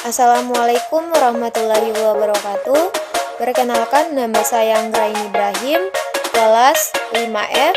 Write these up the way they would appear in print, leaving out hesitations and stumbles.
Assalamualaikum warahmatullahi wabarakatuh. Perkenalkan, nama saya Anggraini Ibrahim, kelas 5F,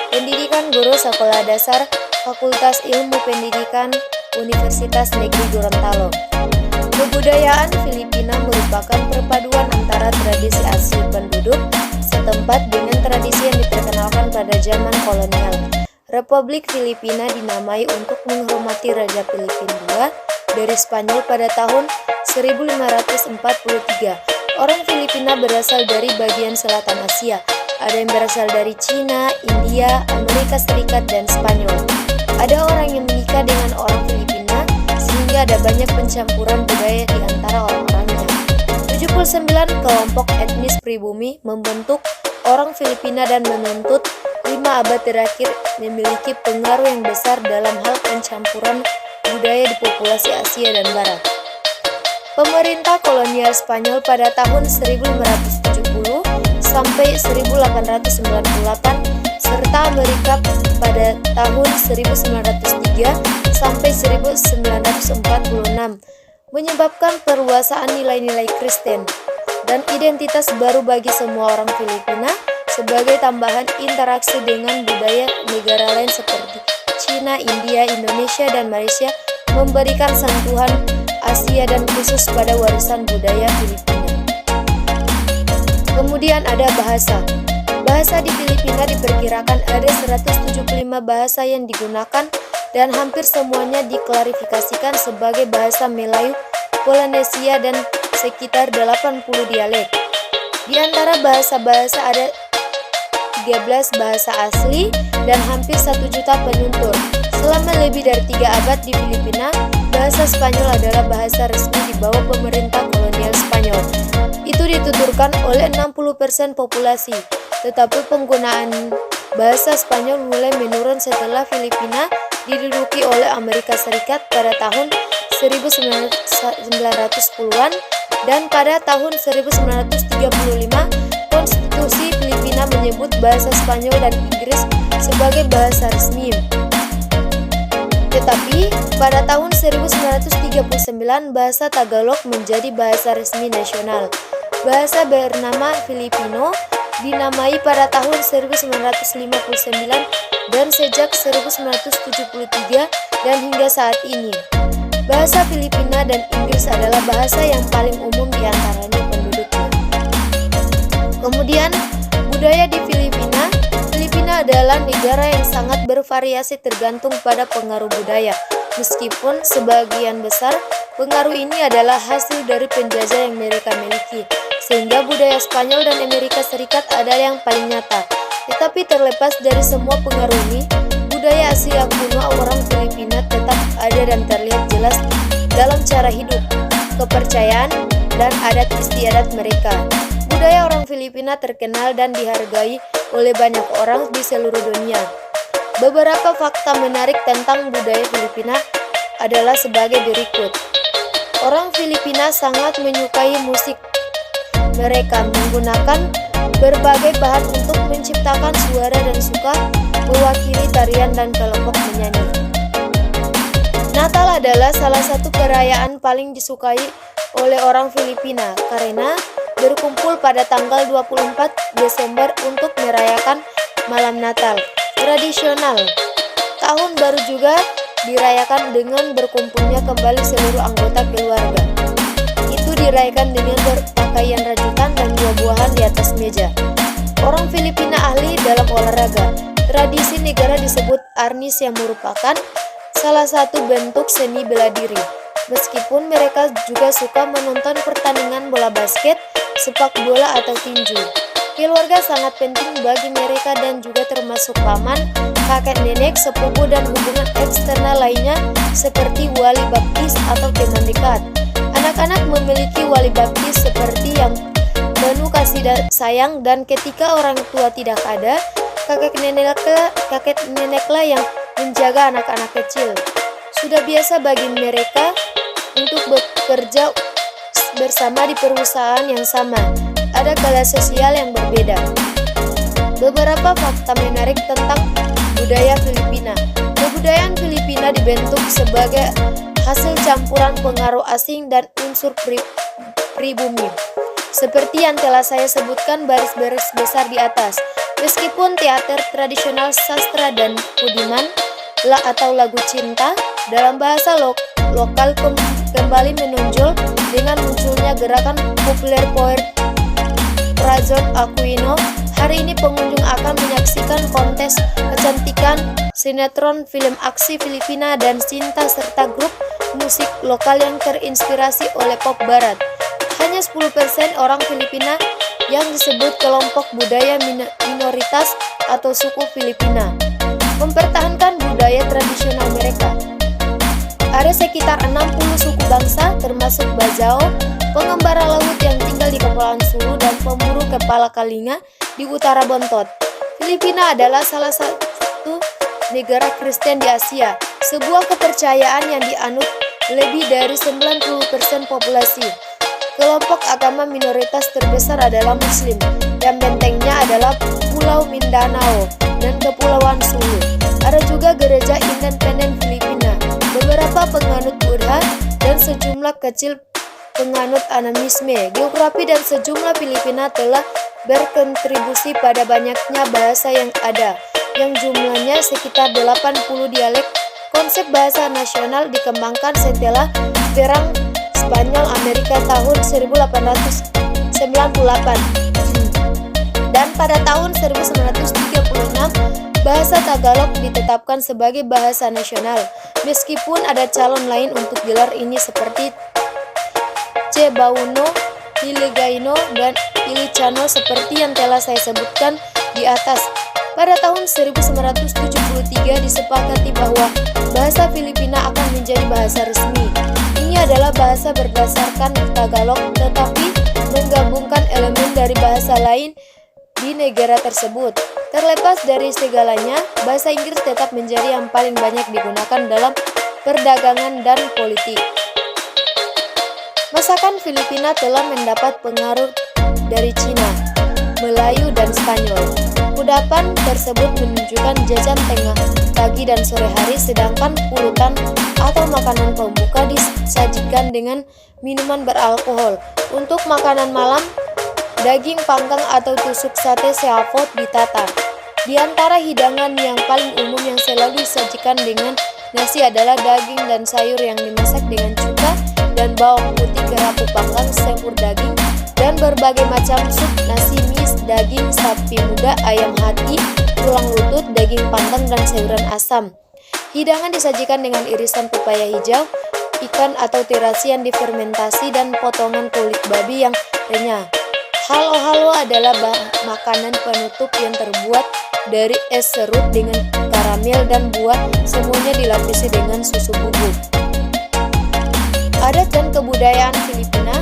Pendidikan Guru Sekolah Dasar Fakultas Ilmu Pendidikan Universitas Negeri Gorontalo. Kebudayaan Filipina merupakan perpaduan antara tradisi asli penduduk setempat dengan tradisi yang diperkenalkan pada zaman kolonial. Republik Filipina dinamai untuk menghormati Raja Filipina II dari Spanyol pada tahun 1543. Orang Filipina berasal dari bagian selatan Asia. Ada yang berasal dari Cina, India, Amerika Serikat, dan Spanyol. Ada orang yang menikah dengan orang Filipina, sehingga ada banyak pencampuran budaya di antara orang-orangnya. 79 kelompok etnis pribumi membentuk orang Filipina dan menuntut 5 abad terakhir memiliki pengaruh yang besar dalam hal pencampuran budaya di populasi Asia dan Barat. Pemerintah kolonial Spanyol pada tahun 1570 sampai 1898 serta Amerika pada tahun 1903 sampai 1946 menyebabkan perluasaan nilai-nilai Kristen dan identitas baru bagi semua orang Filipina sebagai tambahan interaksi dengan budaya negara lain seperti Cina, India, Indonesia, dan Malaysia memberikan sentuhan Asia dan khusus pada warisan budaya Filipina. Kemudian ada bahasa. Bahasa di Filipina diperkirakan ada 175 bahasa yang digunakan dan hampir semuanya diklarifikasikan sebagai bahasa Melayu, Polinesia, dan sekitar 80 dialek. Di antara bahasa-bahasa ada 13 bahasa asli dan hampir 1 juta penutur. Selama lebih dari 3 abad di Filipina, bahasa Spanyol adalah bahasa resmi di bawah pemerintah kolonial Spanyol. Itu dituturkan oleh 60% populasi, tetapi penggunaan bahasa Spanyol mulai menurun setelah Filipina diduduki oleh Amerika Serikat pada tahun 1910-an dan pada tahun 1935 Konstitusi Filipina menyebut bahasa Spanyol dan Inggris sebagai bahasa resmi. Tetapi pada tahun 1939 bahasa Tagalog menjadi bahasa resmi nasional. Bahasa bernama Filipino dinamai pada tahun 1959 dan sejak 1973 dan hingga saat ini. Bahasa Filipina dan Inggris adalah bahasa yang paling umum di antaranya penduduknya. Kemudian, budaya di Filipina. Filipina adalah negara yang sangat bervariasi tergantung pada pengaruh budaya. Meskipun sebagian besar pengaruh ini adalah hasil dari penjajah yang mereka miliki, sehingga budaya Spanyol dan Amerika Serikat adalah yang paling nyata. Tetapi terlepas dari semua pengaruh ini, budaya Asia kuno orang Filipina tetap ada dan terlihat jelas dalam cara hidup, kepercayaan, dan adat istiadat mereka. Budaya orang Filipina terkenal dan dihargai oleh banyak orang di seluruh dunia. Beberapa fakta menarik tentang budaya Filipina adalah sebagai berikut. Orang Filipina sangat menyukai musik. Mereka menggunakan berbagai bahan untuk menciptakan suara dan suka mewakili tarian dan kelompok menyanyi. Natal adalah salah satu perayaan paling disukai oleh orang Filipina karena berkumpul pada tanggal 24 Desember untuk merayakan malam Natal tradisional. Tahun baru juga dirayakan dengan berkumpulnya kembali seluruh anggota keluarga. Itu dirayakan dengan berpakaian rajutan dan buah-buahan di atas meja. Orang Filipina ahli dalam olahraga. Tradisi negara disebut arnis yang merupakan salah satu bentuk seni bela diri. Meskipun mereka juga suka menonton pertandingan bola basket, sepak bola atau tinju. Keluarga sangat penting bagi mereka dan juga termasuk paman, kakek nenek, sepupu, dan hubungan eksternal lainnya seperti wali baptis atau teman dekat. Anak-anak memiliki wali baptis seperti yang penuh kasih sayang, dan ketika orang tua tidak ada, kakek neneklah yang menjaga anak-anak kecil. Sudah biasa bagi mereka untuk bekerja bersama di perusahaan yang sama. Ada kelas sosial yang berbeda. Beberapa fakta menarik tentang budaya Filipina. Kebudayaan Filipina dibentuk sebagai hasil campuran pengaruh asing dan unsur pribumi. Seperti yang telah saya sebutkan baris-baris besar di atas, meskipun teater tradisional sastra dan budiman atau lagu cinta dalam bahasa lokal kembali menonjol dengan munculnya gerakan populer poet Razon Aquino. Hari ini pengunjung akan menyaksikan kontes kecantikan, sinetron, film aksi Filipina dan cinta serta grup musik lokal yang terinspirasi oleh pop barat. Hanya 10% orang Filipina yang disebut kelompok budaya minoritas atau suku Filipina mempertahankan budaya tradisional mereka. Ada sekitar 60 suku bangsa termasuk Bajau, pengembara laut yang tinggal di Kepulauan Sulu dan pemburu kepala kalinga di utara Bontot. Filipina adalah salah satu negara Kristen di Asia, sebuah kepercayaan yang dianut lebih dari 90% populasi. Kelompok agama minoritas terbesar adalah Muslim, yang bentengnya adalah Pulau Mindanao dan Kepulauan Sulu. Ada juga gereja independen Filipina, beberapa penganut Buddha, dan sejumlah kecil penganut animisme. Geografi dan sejumlah Filipina telah berkontribusi pada banyaknya bahasa yang ada, yang jumlahnya sekitar 80 dialek. Konsep bahasa nasional dikembangkan setelah Perang Spanyol Amerika tahun 1898 dan pada tahun 1936 bahasa Tagalog ditetapkan sebagai bahasa nasional, meskipun ada calon lain untuk gelar ini seperti Cebuano, Hiligaynon, dan Ilocano seperti yang telah saya sebutkan di atas. Pada tahun 1973 disepakati bahwa bahasa Filipina akan menjadi bahasa resmi. Ini adalah bahasa berdasarkan Tagalog tetapi menggabungkan elemen dari bahasa lain di negara tersebut. Terlepas dari segalanya, bahasa Inggris tetap menjadi yang paling banyak digunakan dalam perdagangan dan politik. Masakan Filipina telah mendapat pengaruh dari Cina, Melayu, dan Spanyol. Kudapan tersebut menunjukkan jajan tengah pagi dan sore hari, sedangkan pulutan atau makanan pembuka disajikan dengan minuman beralkohol. Untuk makanan malam, daging panggang atau tusuk sate seafood ditata. Di antara hidangan yang paling umum yang selalu disajikan dengan nasi adalah daging dan sayur yang dimasak dengan cuka dan bawang putih, kerapu panggang, semur daging, dan berbagai macam sup, nasi mis, daging sapi muda, ayam hati, tulang lutut, daging panggang, dan sayuran asam. Hidangan disajikan dengan irisan pepaya hijau, ikan atau terasi yang difermentasi, dan potongan kulit babi yang renyah. Halo-halo adalah makanan penutup yang terbuat dari es serut dengan karamel dan buah, semuanya dilapisi dengan susu bubuk. Adat dan kebudayaan Filipina.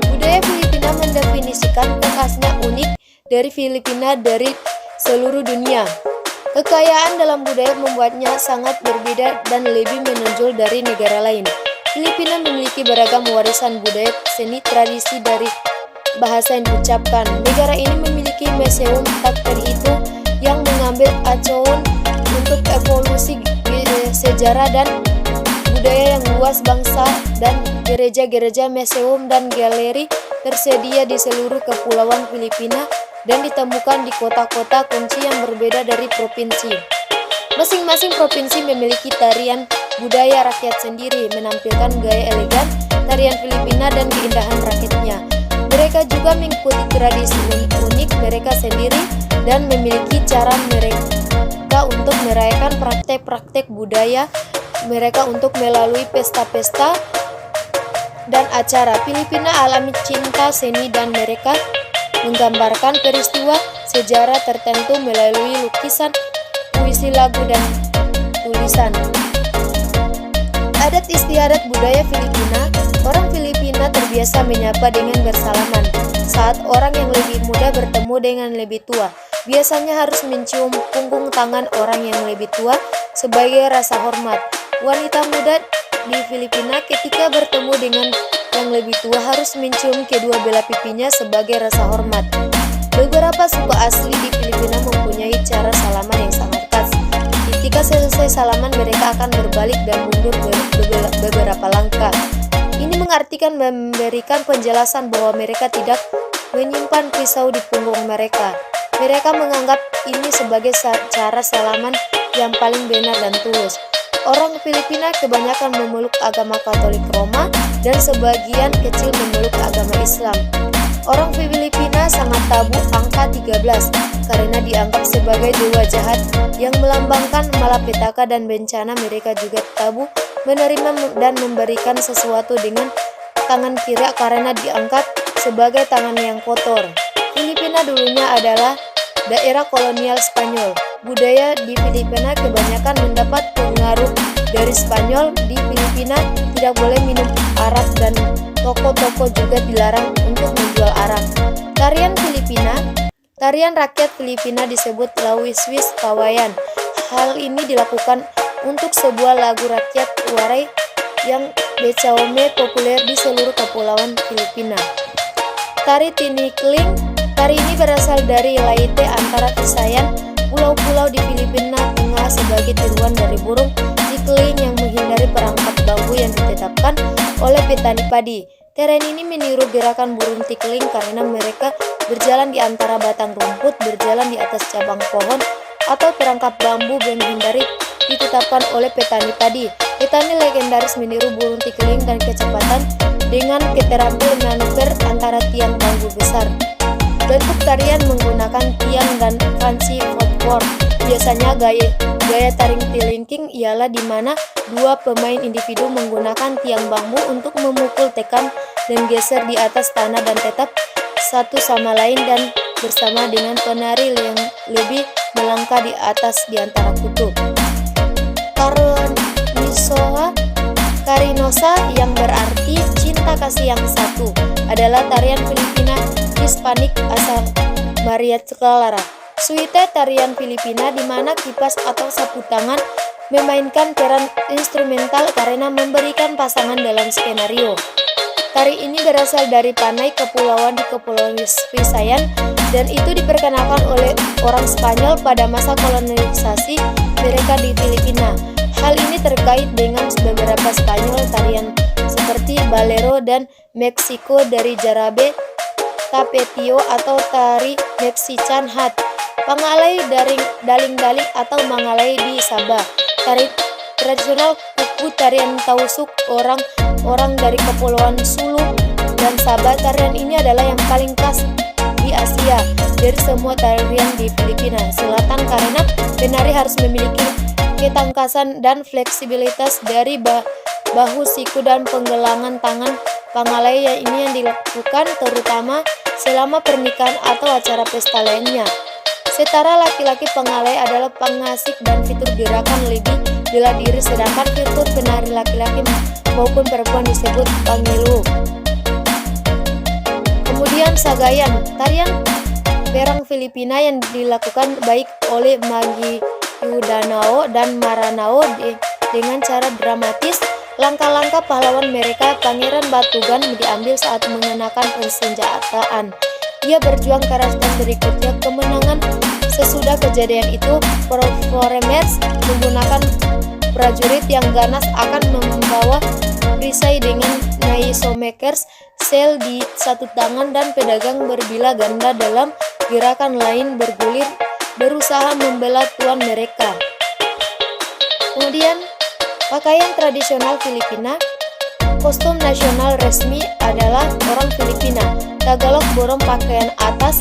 Budaya Filipina mendefinisikan khasnya unik dari Filipina dari seluruh dunia. Kekayaan dalam budaya membuatnya sangat berbeda dan lebih menonjol dari negara lain. Filipina memiliki beragam warisan budaya, seni, tradisi dari bahasa yang diucapkan. Negara ini memiliki museum tak terhitung yang mengambil acuan untuk evolusi sejarah dan budaya yang luas bangsa, dan gereja-gereja, museum, dan galeri tersedia di seluruh kepulauan Filipina dan ditemukan di kota-kota kunci yang berbeda dari provinsi. Masing-masing provinsi memiliki tarian budaya rakyat sendiri, menampilkan gaya elegan tarian Filipina dan keindahan rakyatnya. Mereka juga mengikuti tradisi unik mereka sendiri dan memiliki cara mereka untuk merayakan praktek-praktek budaya mereka untuk melalui pesta-pesta dan acara. Filipina alami cinta seni dan mereka menggambarkan peristiwa sejarah tertentu melalui lukisan, puisi, lagu, dan tulisan. Adat istiadat budaya Filipina. Orang Filipina terbiasa menyapa dengan bersalaman saat orang yang lebih muda bertemu dengan lebih tua. Biasanya harus mencium punggung tangan orang yang lebih tua sebagai rasa hormat. Wanita muda di Filipina ketika bertemu dengan yang lebih tua harus mencium kedua belah pipinya sebagai rasa hormat. Beberapa suku asli di Filipina mempunyai cara salaman yang sangat khas. Ketika selesai salaman, mereka akan berbalik dan mundur beberapa langkah. Ini mengartikan memberikan penjelasan bahwa mereka tidak menyimpan pisau di punggung mereka. Mereka menganggap ini sebagai cara salaman yang paling benar dan tulus. Orang Filipina kebanyakan memeluk agama Katolik Roma dan sebagian kecil memeluk agama Islam. Orang Filipina sangat tabu angka 13 karena dianggap sebagai dewa jahat yang melambangkan malapetaka dan bencana. Mereka juga tabu menerima dan memberikan sesuatu dengan tangan kiri karena diangkat sebagai tangan yang kotor. Filipina dulunya adalah daerah kolonial Spanyol. Budaya di Filipina kebanyakan mendapat pengaruh dari Spanyol. Di Filipina tidak boleh minum arak dan toko-toko juga dilarang untuk menjual arak. Tarian rakyat Filipina disebut Lawiswis Kawayan. Hal ini dilakukan untuk sebuah lagu rakyat Waray yang becaume populer di seluruh kepulauan Filipina. Tari Tinikling. Tari ini berasal dari Leyte antara Visayan, pulau-pulau di Filipina Tengah sebagai tiruan dari burung tikling yang menghindari perangkap bambu yang ditetapkan oleh petani padi. Tarian ini meniru gerakan burung tikling karena mereka berjalan di antara batang rumput, berjalan di atas cabang pohon atau perangkap bambu yang menghindari ditetapkan oleh petani padi. Petani legendaris meniru burung tikling dan kecepatan dengan keterampilan manuver antara tiang bambu besar. Bentuk tarian menggunakan tiang dan fancy footwork. Biasanya gaya taring tilingking ialah di mana dua pemain individu menggunakan tiang bambu untuk memukul, tekan, dan geser di atas tanah dan tetap satu sama lain dan bersama dengan penari yang lebih melangkah di atas di antara kutub. Carinosa yang berarti cinta kasih yang satu adalah tarian Filipina Hispanik asal Maria Clara. Suite tarian Filipina di mana kipas atau sapu tangan memainkan peran instrumental karena memberikan pasangan dalam skenario. Tari ini berasal dari Panay, kepulauan di Kepulauan Visayan, dan itu diperkenalkan oleh orang Spanyol pada masa kolonisasi mereka di Filipina. Hal ini terkait dengan beberapa Spanyol tarian seperti Bolero dan Meksiko dari Jarabe, Tapetio atau tari Mexican Hat, Pangalay daling-daling atau Mangalay di Sabah. Tari tradisional kuku tarian Tausug orang dari Kepulauan Sulu dan Sabah. Tarian ini adalah yang paling khas di Asia dari semua tarian di Filipina Selatan karena penari harus memiliki ketangkasan dan fleksibilitas dari bahu, siku, dan penggelangan tangan. Pangalay ini yang dilakukan terutama selama pernikahan atau acara pesta lainnya. Setara laki-laki Pangalay adalah pengasik dan fitur gerakan lebih bela diri, sedangkan fitur penari laki-laki maupun perempuan disebut pangilu. Kemudian Sagayan, tarian perang Filipina yang dilakukan baik oleh Maguindanao dan Maranao dengan cara dramatis. Langkah-langkah pahlawan mereka, Pangeran Batugan, diambil saat mengenakan persenjataan. Ia berjuang keras dan berikutnya kemenangan. Sesudah kejadian itu, performers menggunakan prajurit yang ganas akan membawa perisai dengan naisomakers, sel di satu tangan, dan pedagang berbilah ganda dalam gerakan lain bergulir berusaha membela tuan mereka. Kemudian pakaian tradisional Filipina. Kostum nasional resmi adalah orang Filipina. Tagalog borong pakaian atas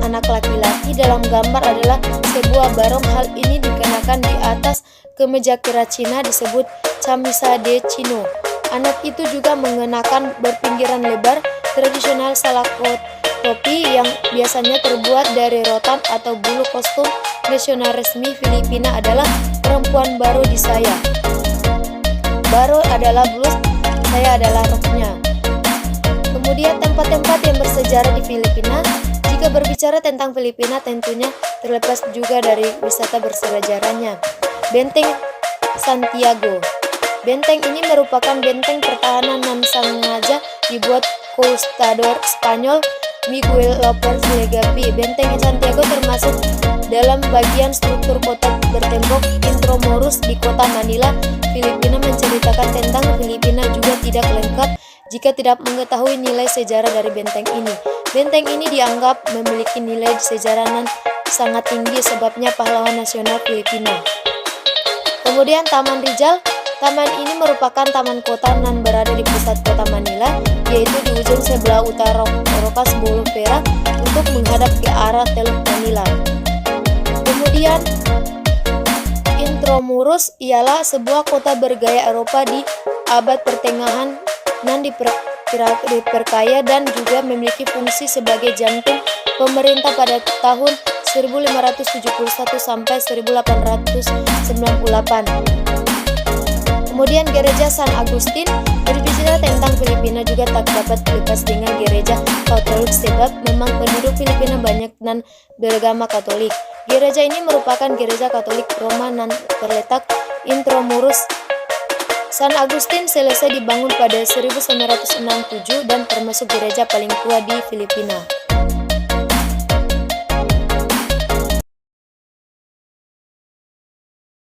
anak laki-laki dalam gambar adalah sebuah barong. Hal ini dikenakan di atas kemeja kira Cina disebut camisa de chino. Anak itu juga mengenakan berpinggiran lebar tradisional salakot topi yang biasanya terbuat dari rotan atau bulu. Kostum nasional resmi Filipina adalah perempuan baro di saya. Baro adalah blus, saya adalah roknya. Kemudian tempat-tempat yang bersejarah di Filipina. Jika berbicara tentang Filipina tentunya terlepas juga dari wisata bersejarahnya. Benteng Santiago. Benteng ini merupakan benteng pertahanan yang sengaja dibuat Conquistador Spanyol Miguel López Legazpi. Benteng Santiago termasuk Dalam bagian struktur kota bertembok Intramuros di kota Manila, Filipina menceritakan tentang Filipina juga tidak lengkap jika tidak mengetahui nilai sejarah dari benteng ini. Benteng ini dianggap memiliki nilai sejarah yang sangat tinggi sebabnya pahlawan nasional Filipina. Kemudian Taman Rizal. Taman ini merupakan taman kota yang berada di pusat kota Manila, yaitu di ujung sebelah utara Rocas Boulevard untuk menghadap ke arah Teluk Manila. Kemudian Intramuros ialah sebuah kota bergaya Eropa di abad pertengahan yang diperkaya dan juga memiliki fungsi sebagai jantung pemerintah pada tahun 1571 sampai 1898. Kemudian Gereja San Agustin. Berbicara tentang Filipina juga tak dapat lepas dengan Gereja Katolik sebab memang penduduk Filipina banyak dan beragama Katolik. Gereja ini merupakan gereja Katolik Roma yang terletak Intramuros. San Agustin selesai dibangun pada 1967 dan termasuk gereja paling tua di Filipina.